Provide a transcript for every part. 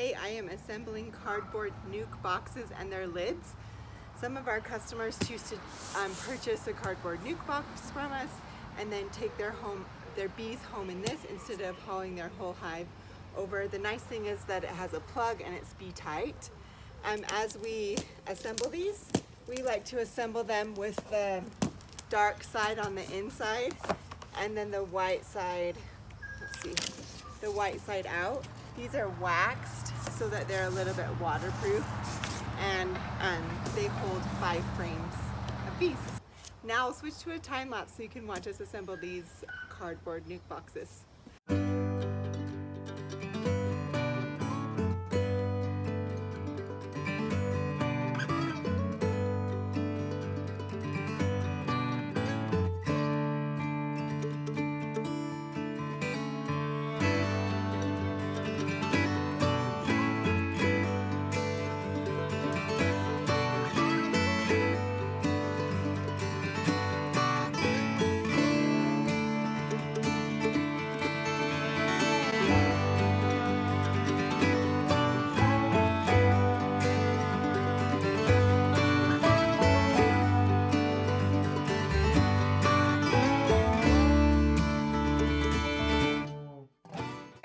Today I am assembling cardboard nuke boxes and their lids. Some of our customers choose to purchase a cardboard nuke box from us and then take their bees home in this instead of hauling their whole hive over. The nice thing is that it has a plug and it's bee tight. As we assemble these, we like to assemble them with the dark side on the inside and then the white side, the white side out. These are waxed so that they're a little bit waterproof, and they hold 5 frames of bees. Now I'll switch to a time lapse so you can watch us assemble these cardboard nuke boxes.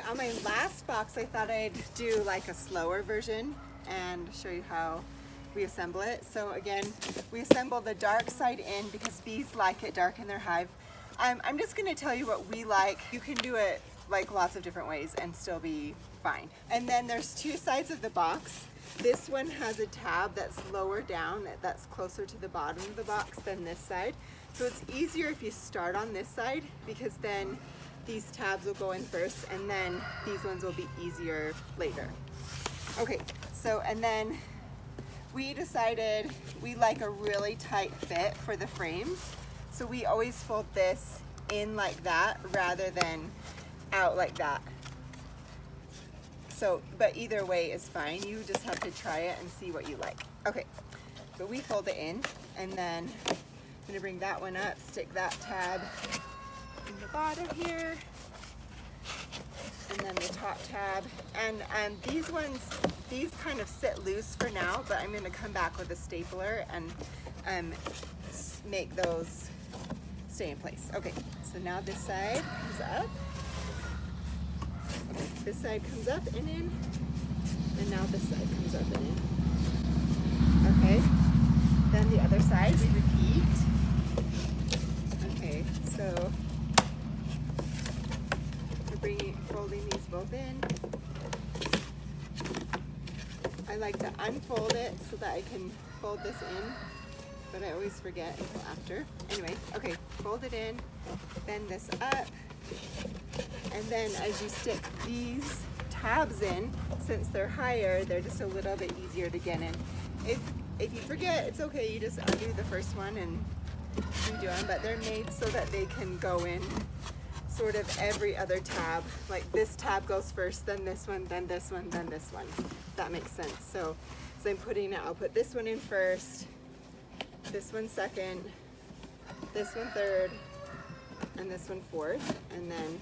On my last box, I thought I'd do like a slower version and show you how we assemble it. So again, we assemble the dark side in because bees like it dark in their hive. I'm just going to tell you what we like. You can do it like lots of different ways and still be fine. And then there's 2 sides of the box. This one has a tab that's lower down, that's closer to the bottom of the box than this side. So it's easier if you start on this side because then these tabs will go in first and then these ones will be easier later. Okay, so and then we decided we like a really tight fit for the frames. So we always fold this in like that rather than out like that. So, but either way is fine. You just have to try it and see what you like. Okay, but we fold it in and then I'm gonna bring that one up, stick that tab in the bottom here, and then the top tab. And these ones, these kind of sit loose for now, but I'm going to come back with a stapler and make those stay in place. Okay, so now this side comes up. Okay, this side comes up and in, and now this side comes up and in. Okay, then the other side we repeat. Okay, so folding these both in. I like to unfold it so that I can fold this in, but I always forget until after. Anyway, okay, fold it in, bend this up, and then as you stick these tabs in, since they're higher, they're just a little bit easier to get in. If you forget, it's okay, you just undo the first one and redo them, but they're made so that they can go in sort of every other tab. Like this tab goes first, then this one, then this one, then this one. If that makes sense. So as I'm putting it, I'll put this one in first, this one second, this one third, and this one fourth, and then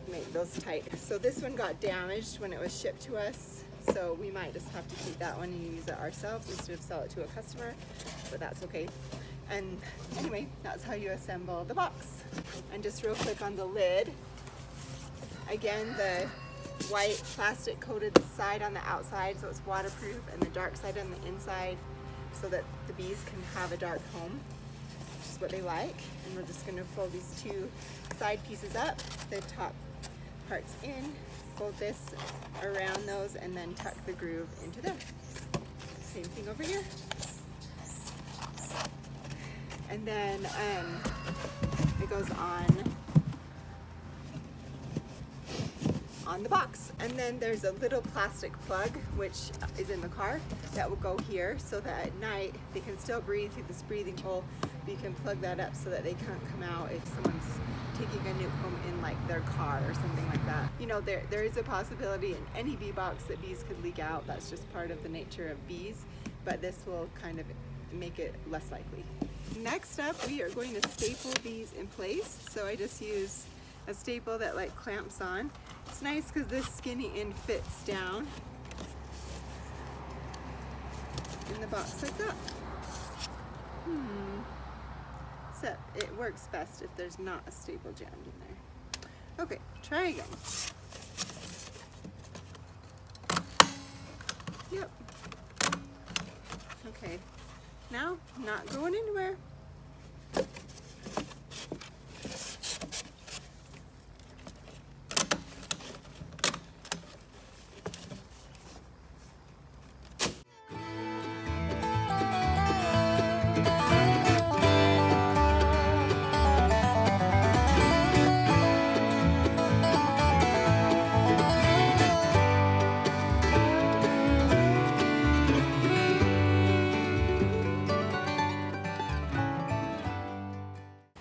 make those tight. So this one got damaged when it was shipped to us, so we might just have to keep that one and use it ourselves instead of sell it to a customer, but that's okay. And anyway, that's how you assemble the box. And just real quick on the lid, again, the white plastic coated side on the outside so it's waterproof, and the dark side on the inside so that the bees can have a dark home, which is what they like. And we're just going to fold these 2 side pieces up, the top parts in, fold this around those, and then tuck the groove into them. Same thing over here. And then it goes on the box. And then there's a little plastic plug which is in the car that will go here so that at night they can still breathe through this breathing hole. But you can plug that up so that they can't come out if someone's taking a nuke home in like their car or something like that. You know, there is a possibility in any bee box that bees could leak out. That's just part of the nature of bees, but this will kind of make it less likely. Next up, we are going to staple these in place. So I just use a staple that like clamps on. It's nice because this skinny end fits down in the box like that. So it works best if there's not a staple jammed in there. Okay, try again. Yep. Okay, now not going anywhere.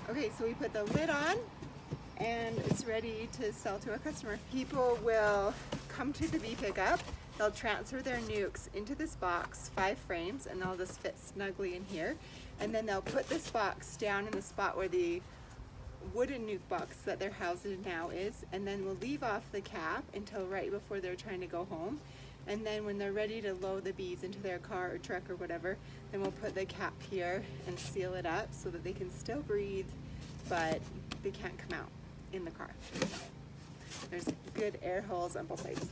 Okay, so we put the lid on and it's ready to sell to a customer. People will come to the bee pickup, they'll transfer their nukes into this box, 5 frames, and they'll just fit snugly in here. And then they'll put this box down in the spot where the wooden nuke box that they're housed in now is, and then we'll leave off the cap until right before they're trying to go home. And then when they're ready to load the bees into their car or truck or whatever, then we'll put the cap here and seal it up so that they can still breathe, but they can't come out in the car. There's good air holes on both sides.